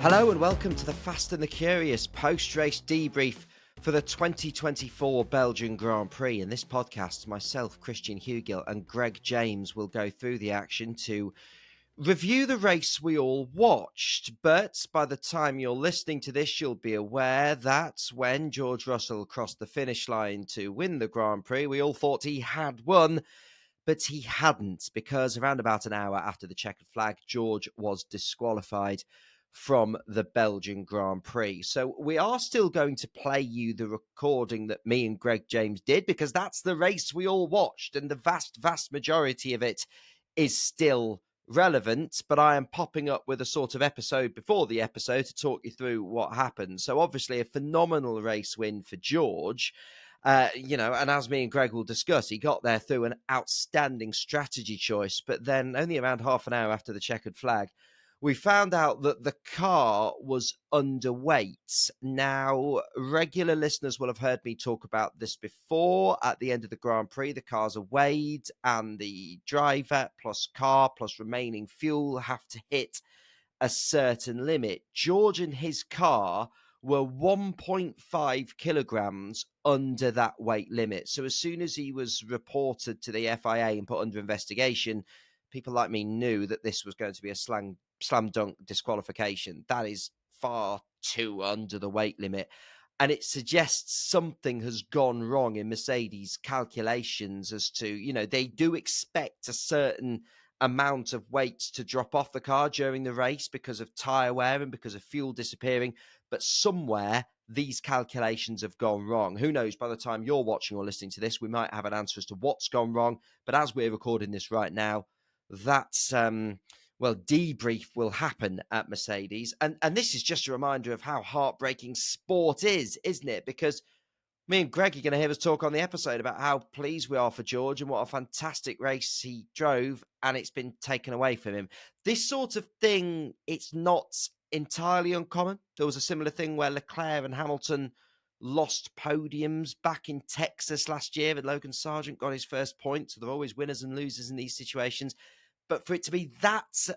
Hello and welcome to the Fast and the Curious post-race debrief for the 2024 Belgian Grand Prix. In this podcast, myself, Christian Hewgill, and Greg James will go through the action to review the race we all watched. But by the time you're listening to this, you'll be aware that when George Russell crossed the finish line to win the Grand Prix, we all thought he had won. But he hadn't, because around about an hour after the checkered flag, George was disqualified from the Belgian Grand Prix. So we are still going to play you the recording that me and Greg James did, because that's the race we all watched, and the vast majority of it is still relevant. But I am popping up with a sort of episode before the episode to talk you through what happened. So obviously a phenomenal race win for George. And as me and Greg will discuss, he got there through an outstanding strategy choice. But then only around half an hour after the checkered flag, we found out that the car was underweight. Now, regular listeners will have heard me talk about this before. At the end of the Grand Prix, the cars are weighed and the driver plus car plus remaining fuel have to hit a certain limit. George and his car were 1.5 kilograms under that weight limit. So as soon as he was reported to the FIA and put under investigation, people like me knew that this was going to be a slam dunk disqualification. That is far too under the weight limit. And it suggests something has gone wrong in Mercedes' calculations as to, they do expect a certain amount of weight to drop off the car during the race because of tyre wear and because of fuel disappearing. But somewhere these calculations have gone wrong. Who knows, by the time you're watching or listening to this, we might have an answer as to what's gone wrong. But as we're recording this right now, that's, debrief will happen at Mercedes. And this is just a reminder of how heartbreaking sport is, isn't it? Because me and Greg are going to hear us talk on the episode about how pleased we are for George and what a fantastic race he drove, and it's been taken away from him. This sort of thing, it's not entirely uncommon. There was a similar thing where Leclerc and Hamilton lost podiums back in Texas last year, and Logan Sargent got his first point. So there are always winners and losers in these situations. But for it to be that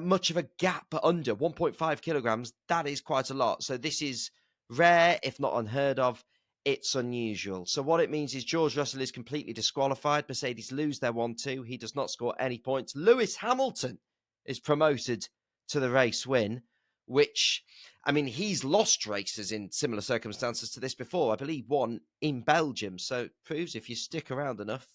much of a gap under 1.5 kilograms, that is quite a lot. So this is rare, if not unheard of. It's unusual. So what it means is George Russell is completely disqualified. Mercedes lose their 1-2. He does not score any points. Lewis Hamilton is promoted to the race win, which, he's lost races in similar circumstances to this before. I believe one in Belgium. So it proves if you stick around enough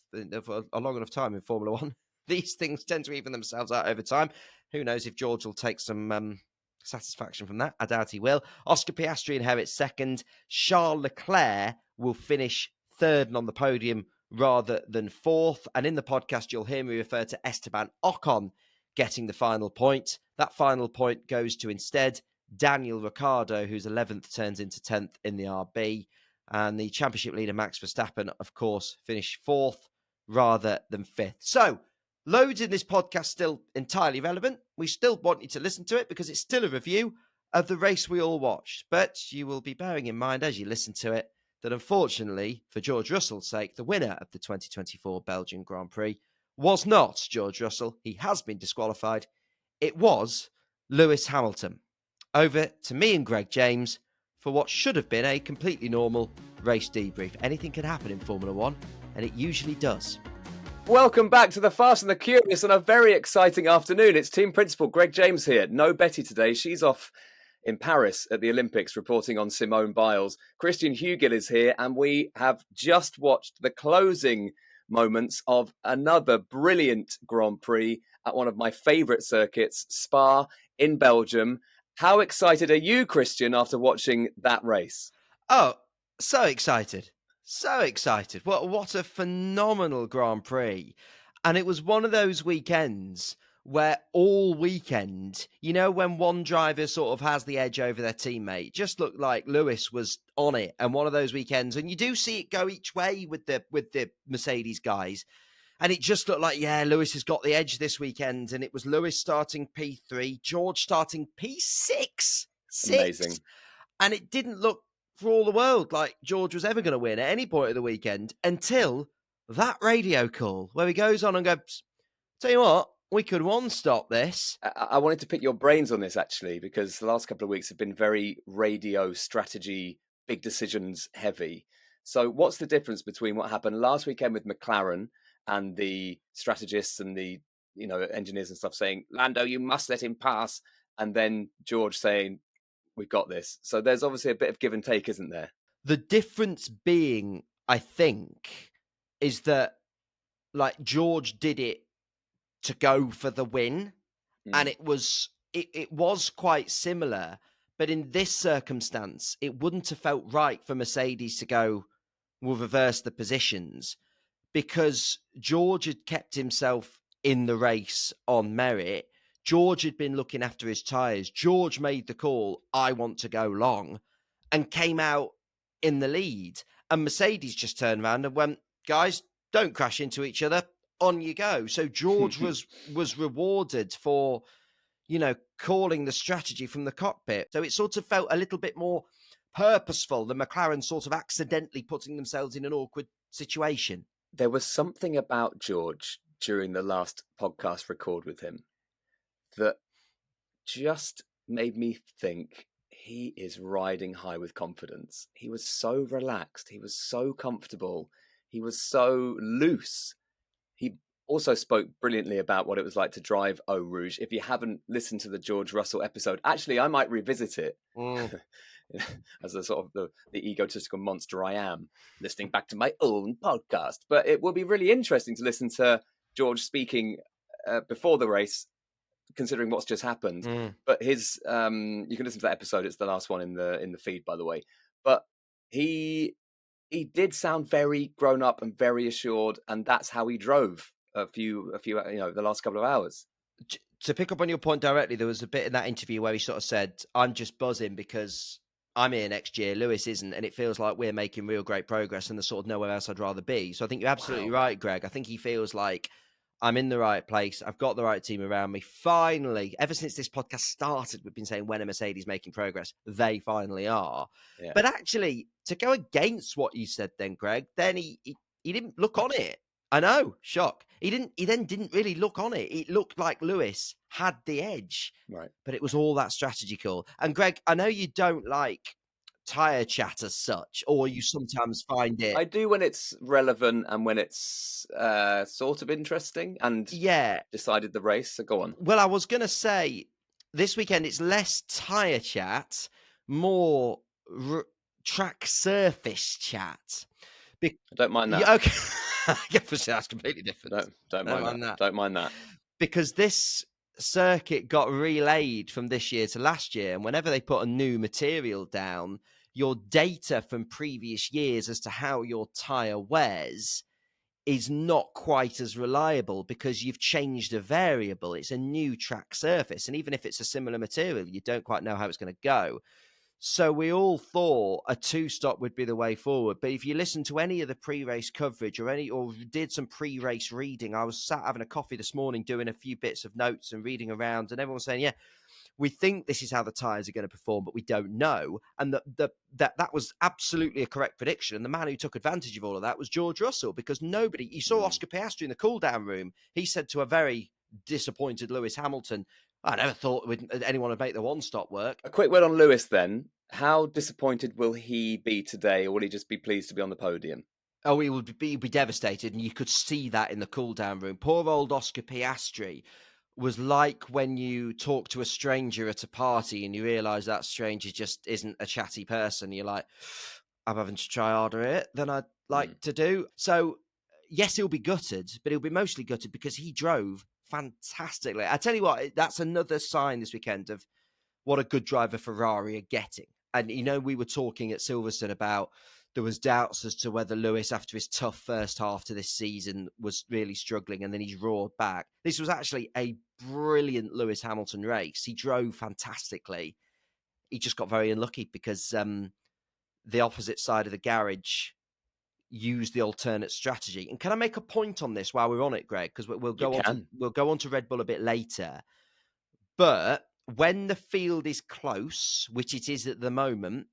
for a long enough time in Formula One, these things tend to even themselves out over time. Who knows if George will take some satisfaction from that? I doubt he will. Oscar Piastri inherits second. Charles Leclerc will finish third and on the podium rather than fourth. And in the podcast, you'll hear me refer to Esteban Ocon getting the final point. That final point goes to instead Daniel Ricciardo, whose 11th turns into 10th in the RB. And the championship leader, Max Verstappen, of course, finished fourth rather than fifth. So, loads in this podcast still entirely relevant. We still want you to listen to it because it's still a review of the race we all watched. But you will be bearing in mind as you listen to it that unfortunately, for George Russell's sake, the winner of the 2024 Belgian Grand Prix was not George Russell. He has been disqualified. It was Lewis Hamilton. Over to me and Greg James for what should have been a completely normal race debrief. Anything can happen in Formula One, and it usually does. Welcome back to the Fast and the Curious on a very exciting afternoon. It's Team Principal Greg James here. No Betty today. She's off in Paris at the Olympics reporting on Simone Biles. Christian Hewgill is here, and we have just watched the closing moments of another brilliant Grand Prix at one of my favourite circuits, Spa in Belgium. How excited are you, Christian, after watching that race? Oh, so excited. So excited. What a phenomenal Grand Prix. And it was one of those weekends where all weekend, when one driver sort of has the edge over their teammate, just looked like Lewis was on it. And one of those weekends, and you do see it go each way with the Mercedes guys. And it just looked like, Lewis has got the edge this weekend. And it was Lewis starting P3, George starting P6. Amazing. And it didn't look for all the world like George was ever going to win at any point of the weekend until that radio call where he goes on and goes, tell you what, We could one-stop this. I wanted to pick your brains on this, actually, because the last couple of weeks have been very radio strategy, big decisions heavy. So what's the difference between what happened last weekend with McLaren and the strategists and the engineers and stuff saying, Lando, you must let him pass, and then George saying, we've got this. So there's obviously a bit of give and take, isn't there? The difference being, I think, is that like George did it to go for the win, and it was quite similar. But in this circumstance, it wouldn't have felt right for Mercedes to go, we'll reverse the positions, because George had kept himself in the race on merit. George had been looking after his tyres. George made the call, I want to go long, and came out in the lead. And Mercedes just turned around and went, guys, don't crash into each other. On you go. So George was rewarded for, calling the strategy from the cockpit. So it sort of felt a little bit more purposeful than McLaren sort of accidentally putting themselves in an awkward situation. There was something about George during the last podcast record with him that just made me think he is riding high with confidence. He was so relaxed. He was so comfortable. He was so loose. He also spoke brilliantly about what it was like to drive Eau Rouge. If you haven't listened to the George Russell episode, actually, I might revisit it as a sort of the egotistical monster I am, listening back to my own podcast. But it will be really interesting to listen to George speaking before the race, considering what's just happened. But his, you can listen to that episode. It's the last one in the feed, by the way. But he did sound very grown up and very assured, and that's how he drove a few, the last couple of hours. To pick up on your point directly, there was a bit in that interview where he sort of said, I'm just buzzing because I'm here next year, Lewis isn't, and it feels like we're making real great progress and there's sort of nowhere else I'd rather be. So I think you're absolutely right, Greg. I think he feels like I'm in the right place. I've got the right team around me. Finally, ever since this podcast started, we've been saying, when are Mercedes making progress? They finally are. Yeah. But actually, to go against what you said then, Greg, then he didn't look on it. I know, shock. He then didn't really look on it. It looked like Lewis had the edge. Right. But it was all that strategy call. And Greg, I know you don't like tyre chat as such, or you sometimes find it. I do when it's relevant and when it's sort of interesting and decided the race. So go on. Well, I was going to say this weekend it's less tyre chat, more track surface chat. I don't mind that. Yeah, okay. That's completely different. Don't mind that. Don't mind that. Because this circuit got relayed from this year to last year, and whenever they put a new material down, your data from previous years as to how your tyre wears is not quite as reliable because you've changed a variable. It's a new track surface, and even if it's a similar material, you don't quite know how it's going to go. So we all thought a two-stop would be the way forward. But if you listen to any of the pre-race coverage or did some pre-race reading, I was sat having a coffee this morning doing a few bits of notes and reading around, and everyone was saying, yeah, we think this is how the tyres are going to perform, but we don't know. And that was absolutely a correct prediction. And the man who took advantage of all of that was George Russell, because you saw Oscar Piastri in the cool-down room. He said to a very disappointed Lewis Hamilton, I never thought anyone would make the one-stop work. A quick word on Lewis then. How disappointed will he be today, or will he just be pleased to be on the podium? Oh, he would be devastated, and you could see that in the cool-down room. Poor old Oscar Piastri was like when you talk to a stranger at a party and you realise that stranger just isn't a chatty person. You're like, I'm having to try harder here than I'd like to do. So, yes, he'll be gutted, but he'll be mostly gutted because he drove fantastically. I tell you what, that's another sign this weekend of what a good driver Ferrari are getting. And, we were talking at Silverstone about there was doubts as to whether Lewis, after his tough first half to this season, was really struggling, and then he's roared back. This was actually a brilliant Lewis Hamilton race. He drove fantastically. He just got very unlucky because the opposite side of the garage used the alternate strategy. And can I make a point on this while we're on it, Greg? Because we'll go on to Red Bull a bit later. But when the field is close, which it is at the moment,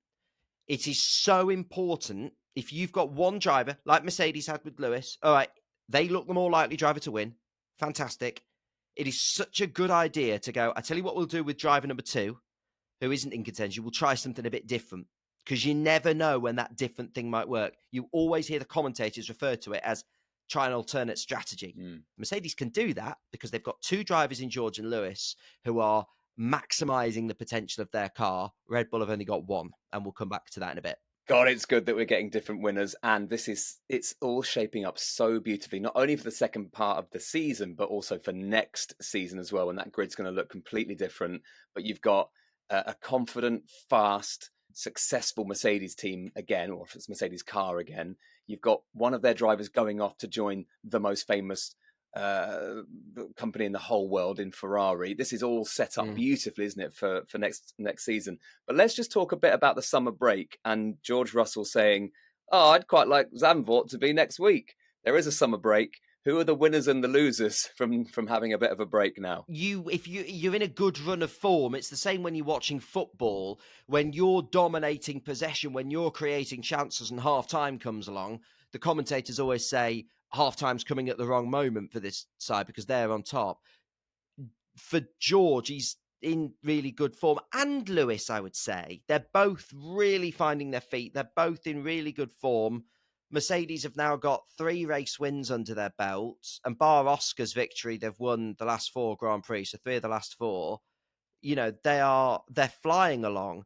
it is so important. If you've got one driver, like Mercedes had with Lewis, all right, they look the more likely driver to win. Fantastic. It is such a good idea to go, I tell you what we'll do with driver number 2, who isn't in contention. We'll try something a bit different, because you never know when that different thing might work. You always hear the commentators refer to it as try an alternate strategy. Mercedes can do that because they've got 2 drivers in George and Lewis who are maximising the potential of their car. Red Bull have only got 1, and we'll come back to that in a bit. God, it's good that we're getting different winners, and it's all shaping up so beautifully, not only for the second part of the season, but also for next season as well, when that grid's going to look completely different. But you've got a confident, fast, successful Mercedes team again, or if it's Mercedes car again. You've got one of their drivers going off to join the most famous company in the whole world in Ferrari. This is all set up beautifully, isn't it, for next season? But let's just talk a bit about the summer break and George Russell saying, "Oh, I'd quite like Zandvort to be next week." There is a summer break. Who are the winners and the losers from having a bit of a break now? If you're in a good run of form, it's the same when you're watching football. When you're dominating possession, when you're creating chances, and half time comes along, the commentators always say half time's coming at the wrong moment for this side because they're on top. For George, he's in really good form, and Lewis, I would say. They're both really finding their feet. They're both in really good form. Mercedes have now got 3 race wins under their belts, and bar Oscar's victory, they've won the last 4 Grand Prix, so 3 of the last 4. You know, they're flying along.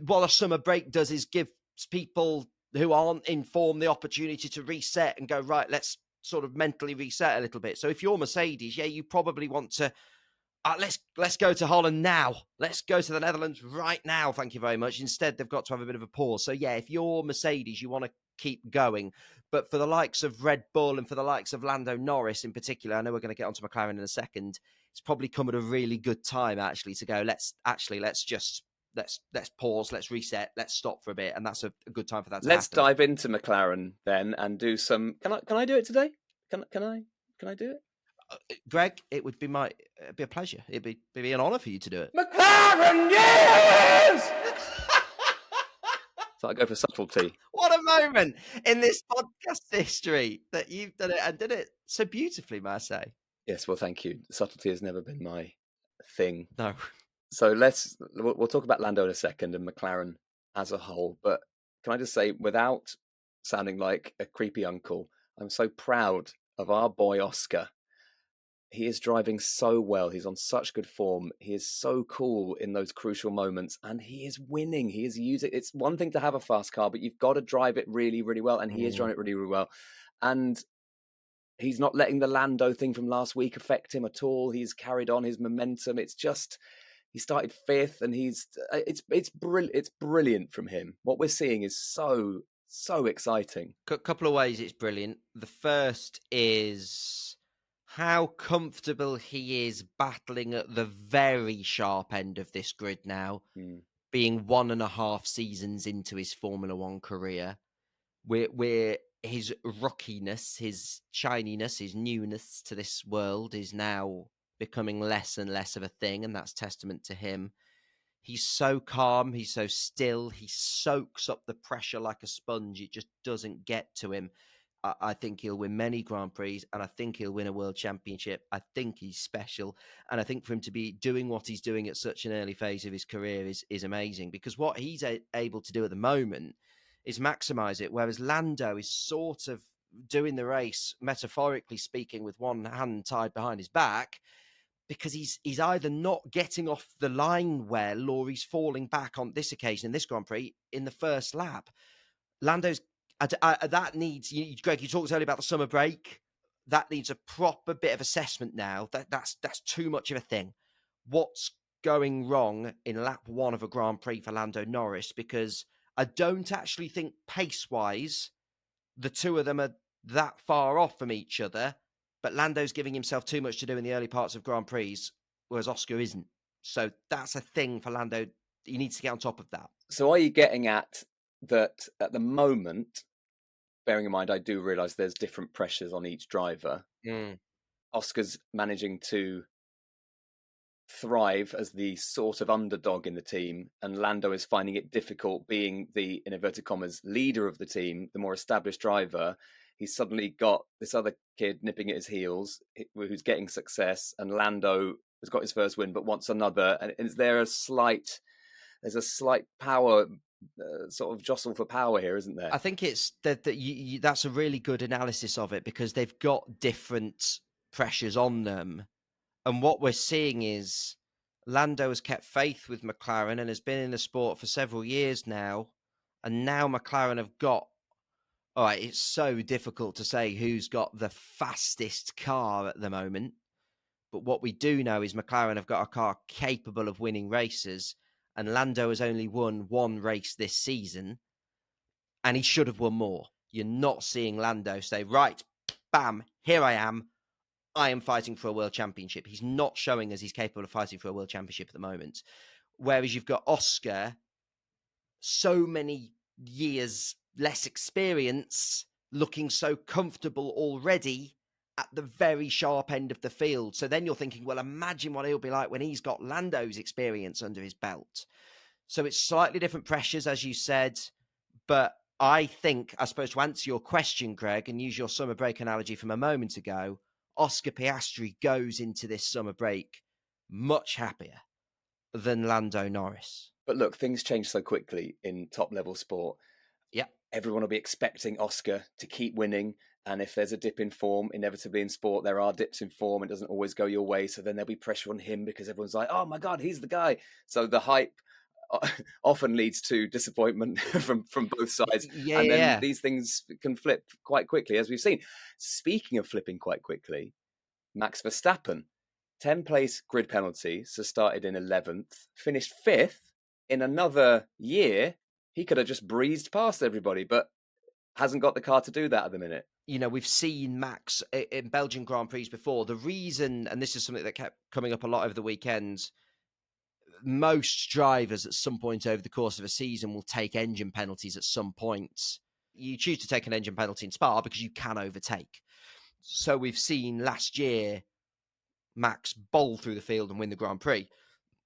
What a summer break does is give people who aren't in form the opportunity to reset and go, right, let's sort of mentally reset a little bit. So if you're Mercedes, you probably want to, let's go to Holland now. Let's go to the Netherlands right now. Thank you very much. Instead, they've got to have a bit of a pause. So if you're Mercedes, you want to keep going. But for the likes of Red Bull and for the likes of Lando Norris in particular, I know we're going to get onto McLaren in a second. It's probably come at a really good time actually to go, let's pause, let's reset, let's stop for a bit, and that's a good time for that to Let's happen. dive into McLaren then and do some. Can I do it today? Can I do it? Greg, it would be it'd be a pleasure. It'd be an honour for you to do it. McLaren, yes! So I go for subtlety. What a moment in this podcast history that you've done it and did it so beautifully, may I say. Yes, well, thank you. Subtlety has never been my thing. No. So we'll talk about Lando in a second and McLaren as a whole. But can I just say, without sounding like a creepy uncle, I'm so proud of our boy Oscar. He is driving so well. He's on such good form. He is so cool in those crucial moments, and he is winning. He is using. It's one thing to have a fast car, but you've got to drive it really, really well, and he is driving it really, really well. And he's not letting the Lando thing from last week affect him at all. He's carried on his momentum. It's just he started 5th, and it's brilliant from him. What we're seeing is so exciting. A couple of ways it's brilliant. The first is how comfortable he is battling at the very sharp end of this grid now, being 1.5 seasons into his Formula One career. We're his rookiness, his shininess, his newness to this world is now becoming less and less of a thing, and that's testament to him. He's so calm, he's so still, he soaks up the pressure like a sponge. It just doesn't get to him. I think he'll win many Grand Prix, and I think he'll win a World Championship. I think he's special, and I think for him to be doing what he's doing at such an early phase of his career is amazing, because what he's able to do at the moment is maximise it, whereas Lando is sort of doing the race, metaphorically speaking, with one hand tied behind his back, because he's either not getting off the line well, or he's falling back on this occasion in this Grand Prix in the first lap. Lando's that needs, Greg, you talked earlier about the summer break. That needs a proper bit of assessment now. That's too much of a thing. What's going wrong in lap 1 of a Grand Prix for Lando Norris? Because I don't actually think pace-wise the two of them are that far off from each other, but Lando's giving himself too much to do in the early parts of Grand Prix, whereas Oscar isn't. So that's a thing for Lando. He needs to get on top of that. So are you getting at that at the moment, bearing in mind I do realise there's different pressures on each driver, Oscar's managing to thrive as the sort of underdog in the team, and Lando is finding it difficult being the, in inverted commas, leader of the team, the more established driver. he's suddenly got this other kid nipping at his heels who's getting success, and Lando has got his first win but wants another. And is there there's a slight power sort of jostle for power here, isn't there? I think it's that that's a really good analysis of it, because they've got different pressures on them. And what we're seeing is Lando has kept faith with McLaren and has been in the sport for several years now. And now McLaren have got, all right, it's so difficult to say who's got the fastest car at the moment. But what we do know is McLaren have got a car capable of winning races. And Lando has only won one race this season. And he should have won more. You're not seeing Lando say, right, bam, here I am fighting for a world championship. He's not showing as he's capable of fighting for a world championship at the moment. Whereas you've got Oscar, so many years less experience, looking so comfortable already at the very sharp end of the field. So then you're thinking, well, imagine what he'll be like when he's got Lando's experience under his belt. So it's slightly different pressures, as you said. But I think, I suppose, to answer your question, Greg, and use your summer break analogy from a moment ago, Oscar Piastri goes into this summer break much happier than Lando Norris. But look, things change so quickly in top-level sport. Yeah. Everyone will be expecting Oscar to keep winning. And if there's a dip in form, inevitably in sport, there are dips in form. It doesn't always go your way. So then there'll be pressure on him because everyone's like, oh my God, he's the guy. So the hype often leads to disappointment from both sides. And then these things can flip quite quickly, as we've seen. Speaking of flipping quite quickly, Max Verstappen, 10-place grid penalty, so started in 11th, finished 5th. In another year, he could have just breezed past everybody, but hasn't got the car to do that at the minute. You know, we've seen Max in Belgian Grand Prix before. The reason, and this is something that kept coming up a lot over the weekends, most drivers at some point over the course of a season will take engine penalties at some point. You choose to take an engine penalty in Spa because you can overtake. So we've seen last year Max bowl through the field and win the Grand Prix.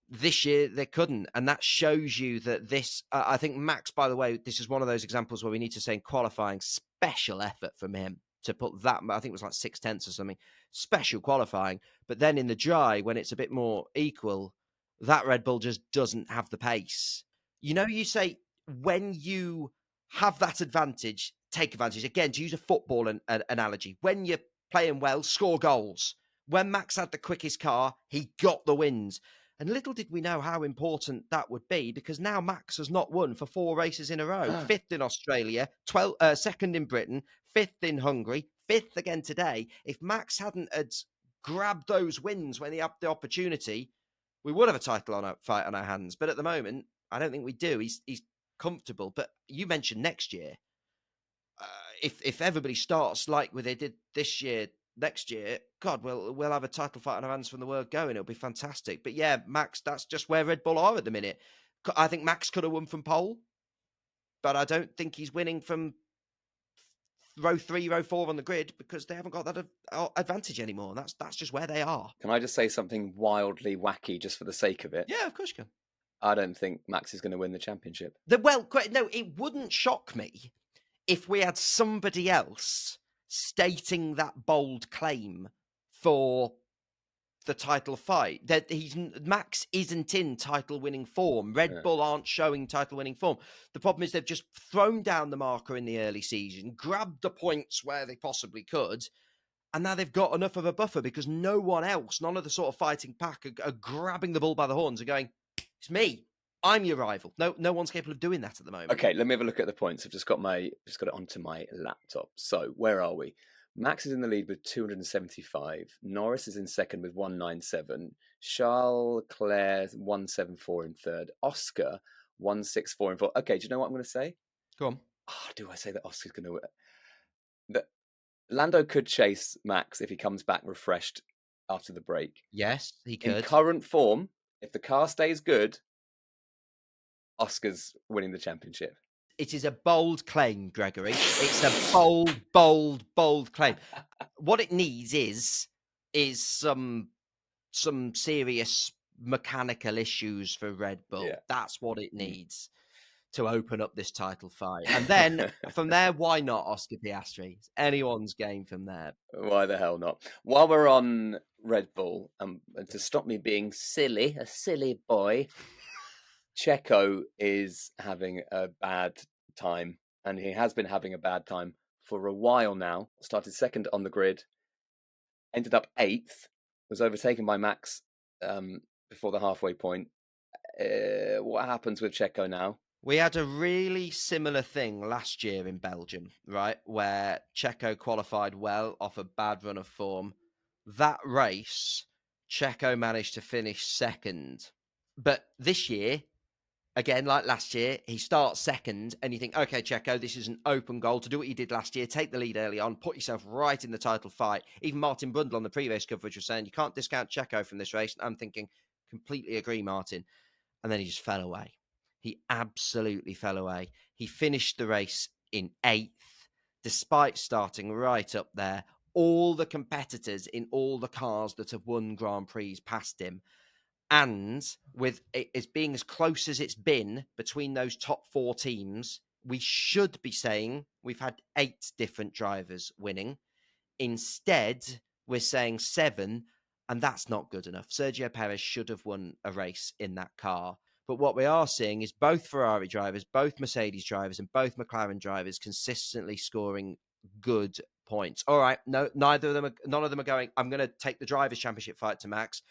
This year they couldn't, and that shows you that this. I think Max, by the way, this is one of those examples where we need to say in qualifying, special effort from him to put that. I think it was like 6/10 or something, special qualifying. But then in the dry, when it's a bit more equal, that Red Bull just doesn't have the pace. You know, you say when you have that advantage, take advantage. Again, to use a football analogy, when you're playing well, score goals. When Max had the quickest car, he got the wins. And little did we know how important that would be, because now Max has not won for 4 races in a row. 5th in Australia, 2nd in Britain, 5th in Hungary, 5th again today. If Max hadn't had grabbed those wins when he had the opportunity, we would have a title fight on our hands. But at the moment, I don't think we do. He's comfortable. But you mentioned next year. If everybody starts like they did this year, next year, God, we'll have a title fight on our hands from the word go, and it'll be fantastic. But yeah, Max, that's just where Red Bull are at the minute. I think Max could have won from pole, but I don't think he's winning from row 3, row 4 on the grid, because they haven't got that advantage anymore. And that's just where they are. Can I just say something wildly wacky just for the sake of it? Yeah, of course you can. I don't think Max is going to win the championship. No, it wouldn't shock me if we had somebody else stating that bold claim for the title fight, that Max isn't in title winning form. Red Bull aren't showing title winning form. The problem is they've just thrown down the marker in the early season, grabbed the points where they possibly could, and now they've got enough of a buffer because no one else, none of the sort of fighting pack are grabbing the bull by the horns and going, it's me. I'm your rival. No one's capable of doing that at the moment. Okay, let me have a look at the points. I've just got it onto my laptop. So where are we? Max is in the lead with 275. Norris is in second with 197. Charles Leclerc 174 in third. Oscar 164 in fourth. Okay, do you know what I'm going to say? Go on. Oh, do I say that Oscar's going to win? That Lando could chase Max if he comes back refreshed after the break. Yes, he could. In current form, if the car stays good, Oscar's winning the championship. It is a bold claim, Gregory. It's a bold claim. What it needs is some serious mechanical issues for Red Bull. Yeah. That's what it needs. to open up this title fight. And then from there, why not Oscar Piastri? It's anyone's game from there. Why the hell not? While we're on Red Bull, and to stop me being silly, a silly boy, Checo is having a bad time, and he has been having a bad time for a while now. Started second on the grid, ended up 8th, was overtaken by Max before the halfway point. What happens with Checo now? We had a really similar thing last year in Belgium, right? Where Checo qualified well off a bad run of form. That race, Checo managed to finish second. But this year, again, like last year, he starts second and you think, okay, Checo, this is an open goal to do what you did last year. Take the lead early on, put yourself right in the title fight. Even Martin Brundle on the pre-race coverage was saying, you can't discount Checo from this race. And I'm thinking, completely agree, Martin. And then he just fell away. He absolutely fell away. He finished the race in 8th, despite starting right up there. All the competitors in all the cars that have won Grand Prix passed him. And with it being as close as it's been between those top 4 teams, we should be saying we've had 8 different drivers winning. Instead, we're saying 7, and that's not good enough. Sergio Perez should have won a race in that car. But what we are seeing is both Ferrari drivers, both Mercedes drivers, and both McLaren drivers consistently scoring good points. All right, none of them are going, I'm going to take the Drivers' Championship fight to Max.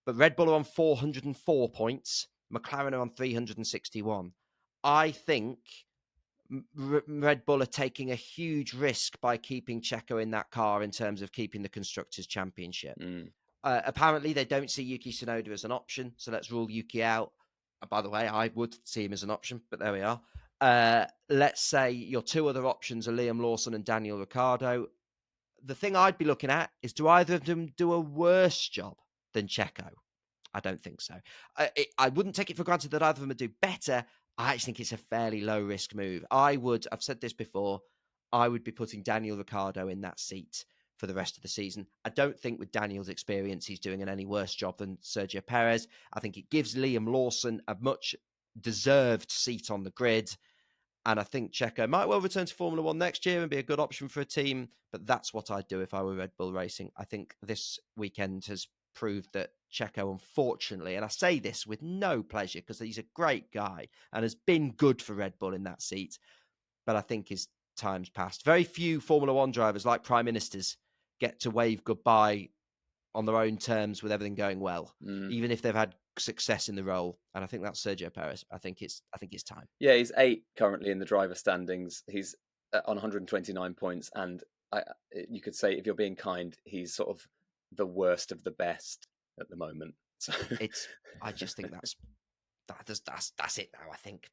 But Red Bull are on 404 points. McLaren are on 361. I think Red Bull are taking a huge risk by keeping Checo in that car in terms of keeping the Constructors' Championship. Apparently, they don't see Yuki Tsunoda as an option, so let's rule Yuki out. By the way, I would see him as an option, but there we are. Let's say your 2 other options are Liam Lawson and Daniel Ricciardo. The thing I'd be looking at is, do either of them do a worse job than Checo? I don't think so. I wouldn't take it for granted that either of them would do better. I actually think it's a fairly low-risk move. I've said this before, I would be putting Daniel Ricciardo in that seat for the rest of the season. I don't think with Daniel's experience, he's doing an any worse job than Sergio Perez. I think it gives Liam Lawson a much deserved seat on the grid. And I think Checo might well return to Formula One next year and be a good option for a team. But that's what I'd do if I were Red Bull Racing. I think this weekend has proved that Checo, unfortunately, and I say this with no pleasure because he's a great guy and has been good for Red Bull in that seat. But I think his time's passed. Very few Formula One drivers, like prime ministers, get to wave goodbye on their own terms with everything going well, even if they've had success in the role. And I think that's Sergio Perez. I think it's time. Yeah, he's 8 currently in the driver standings. He's on 129 points, and you could say, if you're being kind, he's sort of the worst of the best at the moment. So I just think that's it now, I think.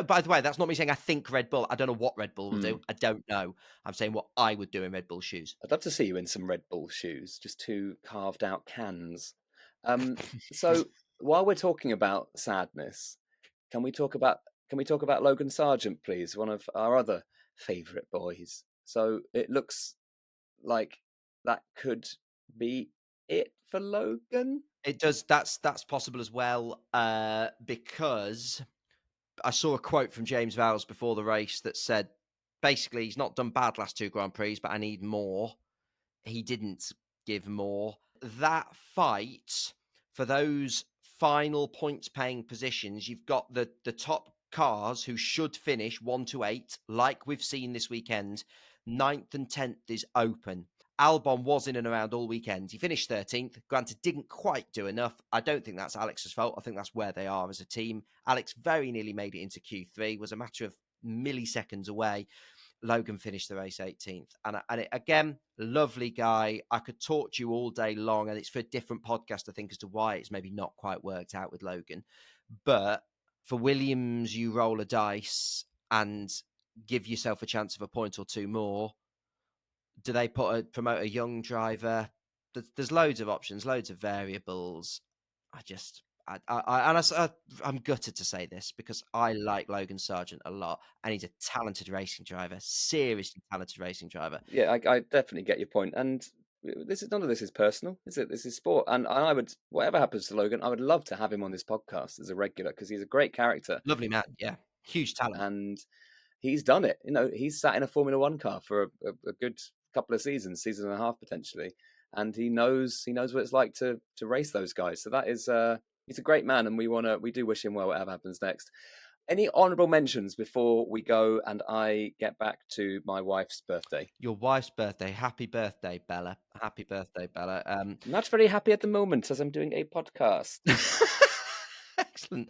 By the way, that's not me saying I think Red Bull. I don't know what Red Bull will do. I don't know. I'm saying what I would do in Red Bull shoes. I'd love to see you in some Red Bull shoes, just 2 carved out cans. So while we're talking about sadness, can we talk about Logan Sargent, please? One of our other favourite boys. So it looks like that could be it for Logan. It does. That's possible as well, because I saw a quote from James Vowles before the race that said, basically, he's not done bad last 2 Grand Prix, but I need more. He didn't give more. That fight for those final points-paying positions, you've got the top cars who should finish 1 to 8, like we've seen this weekend. 9th and 10th is open. Albon was in and around all weekend. He finished 13th. Granted, didn't quite do enough. I don't think that's Alex's fault. I think that's where they are as a team. Alex very nearly made it into Q3. Was a matter of milliseconds away. Logan finished the race 18th. And again, lovely guy. I could talk to you all day long, and it's for a different podcast, I think, as to why it's maybe not quite worked out with Logan. But for Williams, you roll a dice and give yourself a chance of a point or 2 more. Do they promote a young driver? There's loads of options, loads of variables. I'm gutted to say this because I like Logan Sargent a lot, and he's a talented racing driver, seriously talented racing driver. Yeah, I definitely get your point, and none of this is personal, is it? This is sport, and I would, whatever happens to Logan, I would love to have him on this podcast as a regular because he's a great character. Lovely man, yeah. Huge talent. And he's done it. He's sat in a Formula One car for a good couple of seasons, season and a half potentially, and he knows what it's like to race those guys. So that is he's a great man, and we do wish him well, whatever happens next. Any honourable mentions before we go and I get back to my wife's birthday? Your wife's birthday. Happy birthday, Bella. Happy birthday, Bella. I'm not very happy at the moment as I'm doing a podcast. Excellent.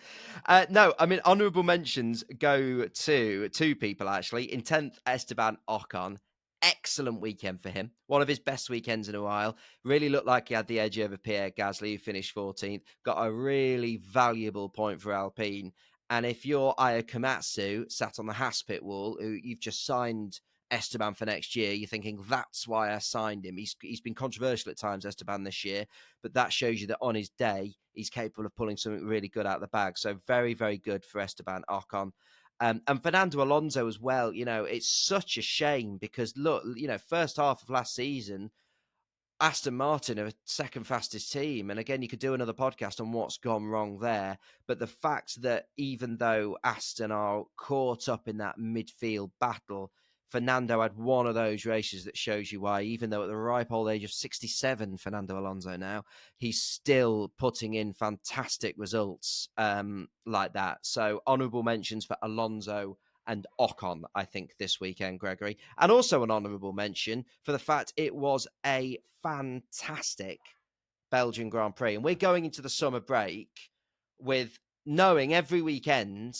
No, I mean, honourable mentions go to two people, actually. In 10th, Esteban Ocon. Excellent weekend for him. One of his best weekends in a while. Really looked like he had the edge over Pierre Gasly, who finished 14th. Got a really valuable point for Alpine. And if you're Aya Komatsu, sat on the Haas pit wall, who you've just signed Esteban for next year, you're thinking, that's why I signed him. He's been controversial at times, Esteban, this year, but that shows you that on his day, he's capable of pulling something really good out of the bag. So very, very good for Esteban Ocon. And Fernando Alonso as well. It's such a shame because, look, first half of last season, Aston Martin are second fastest team. And again, you could do another podcast on what's gone wrong there. But the fact that even though Aston are caught up in that midfield battle, Fernando had one of those races that shows you why, even though at the ripe old age of 67, Fernando Alonso now, he's still putting in fantastic results like that. So honourable mentions for Alonso and Ocon, I think, this weekend, Gregory. And also an honourable mention for the fact it was a fantastic Belgian Grand Prix. And we're going into the summer break with knowing every weekend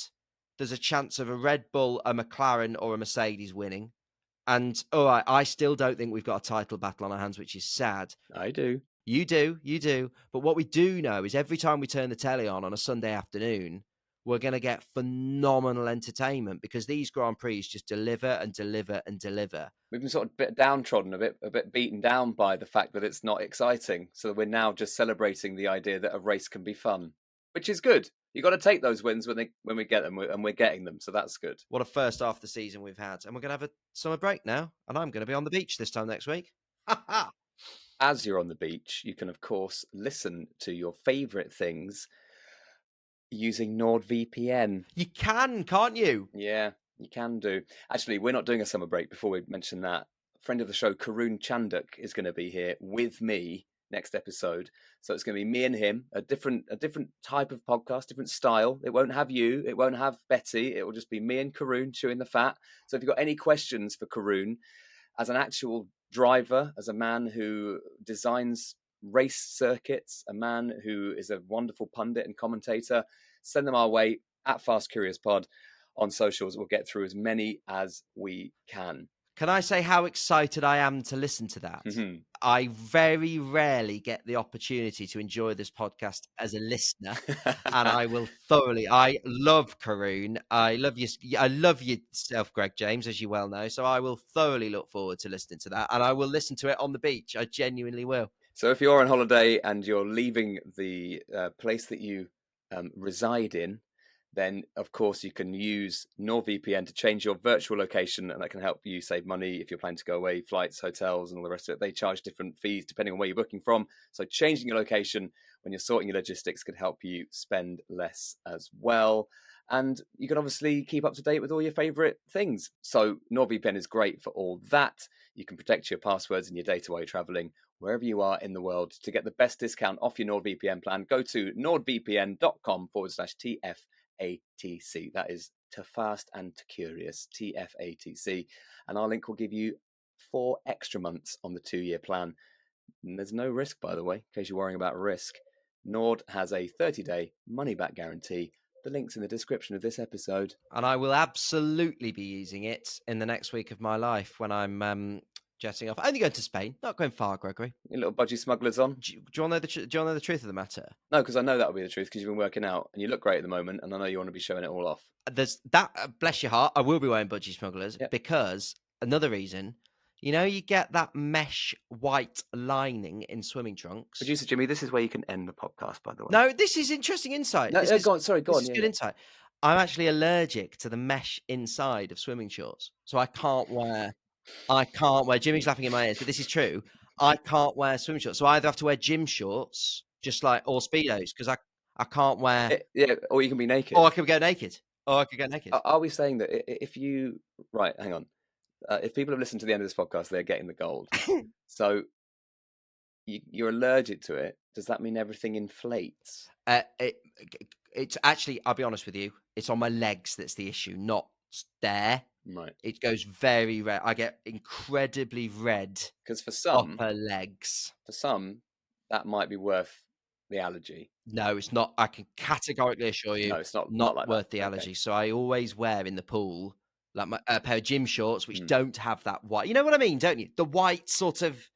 there's a chance of a Red Bull, a McLaren, or a Mercedes winning. And all right, I still don't think we've got a title battle on our hands, which is sad. I do. You do. But what we do know is every time we turn the telly on a Sunday afternoon, we're going to get phenomenal entertainment because these Grand Prix just deliver and deliver and deliver. We've been sort of a bit downtrodden, a bit beaten down by the fact that it's not exciting. So we're now just celebrating the idea that a race can be fun, which is good. You've got to take those wins when we get them, and we're getting them. So that's good. What a first half of the season we've had. And we're going to have a summer break now. And I'm going to be on the beach this time next week. As you're on the beach, you can, of course, listen to your favourite things using NordVPN. You can, can't you? Yeah, you can do. Actually, we're not doing a summer break. Before we mention that, friend of the show, Karun Chanduk, is going to be here with me next episode. So it's going to be me and him, a different type of podcast, different style. It won't have you, it won't have Betty. It will just be me and Karun chewing the fat. So if you've got any questions for Karun, as an actual driver, as a man who designs race circuits, a man who is a wonderful pundit and commentator, send them our way at Fast Curious Pod on socials. We'll get through as many as we can. Can I say how excited I am to listen to that? Mm-hmm. I very rarely get the opportunity to enjoy this podcast as a listener, and I will thoroughly. I love Karun. I love you. I love yourself, Greg James, as you well know. So I will thoroughly look forward to listening to that, and I will listen to it on the beach. I genuinely will. So if you're on holiday and you're leaving the place that you reside in, then of course you can use NordVPN to change your virtual location, and that can help you save money if you're planning to go away, flights, hotels, and all the rest of it. They charge different fees depending on where you're booking from. So changing your location when you're sorting your logistics could help you spend less as well. And you can obviously keep up to date with all your favorite things. So NordVPN is great for all that. You can protect your passwords and your data while you're traveling wherever you are in the world. To get the best discount off your NordVPN plan, go to nordvpn.com/TFATC. That is to fast and to curious, TFATC. And our link will give you 4 extra months on the 2-year plan. And there's no risk, by the way, in case you're worrying about risk. Nord has a 30-day money-back guarantee. The link's in the description of this episode. And I will absolutely be using it in the next week of my life when I'm jetting off. Only going to Spain, not going far, Gregory. Your little budgie smugglers on. Do you want to know the truth of the matter? No, because I know that will be the truth, because you've been working out and you look great at the moment, and I know you want to be showing it all off. There's that, bless your heart, I will be wearing budgie smugglers because another reason, you get that mesh white lining in swimming trunks. Producer Jimmy, this is where you can end the podcast, by the way. No, this is interesting insight. No, This go on. This is good insight. I'm actually allergic to the mesh inside of swimming shorts, so I can't wear. Jimmy's laughing in my ears, but this is true. I can't wear swim shorts, so I either have to wear gym shorts, just like or speedos, because I can't wear. Yeah, or you can be naked. Or I can go naked. Or I could get naked. Are we saying that if you... Right, hang on. If people have listened to the end of this podcast, they're getting the gold. So you're allergic to it. Does that mean everything inflates? It's actually, I'll be honest with you, it's on my legs that's the issue, not there. Right. It goes very red. I get incredibly red Because for some, upper legs. that might be worth the allergy. No, it's not. I can categorically assure you, No, it's not like worth that. the Okay. allergy. So I always wear in the pool like a pair of gym shorts, which Mm. don't have that white. You know what I mean, don't you? The white sort of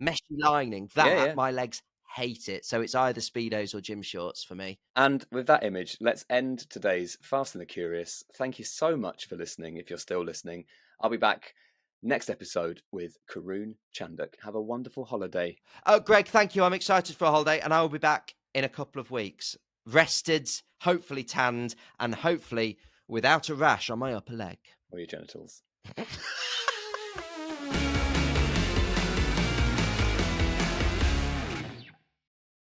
meshy lining. Yeah. My legs hate it. So it's either Speedos or gym shorts for me. And with that image, let's end today's Fast and the Curious. Thank you so much for listening, if you're still listening. I'll be back next episode with Karun Chandok. Have a wonderful holiday. Oh, Greg, thank you. I'm excited for a holiday, and I will be back in a couple of weeks. Rested, hopefully tanned, and hopefully without a rash on my upper leg. Or your genitals.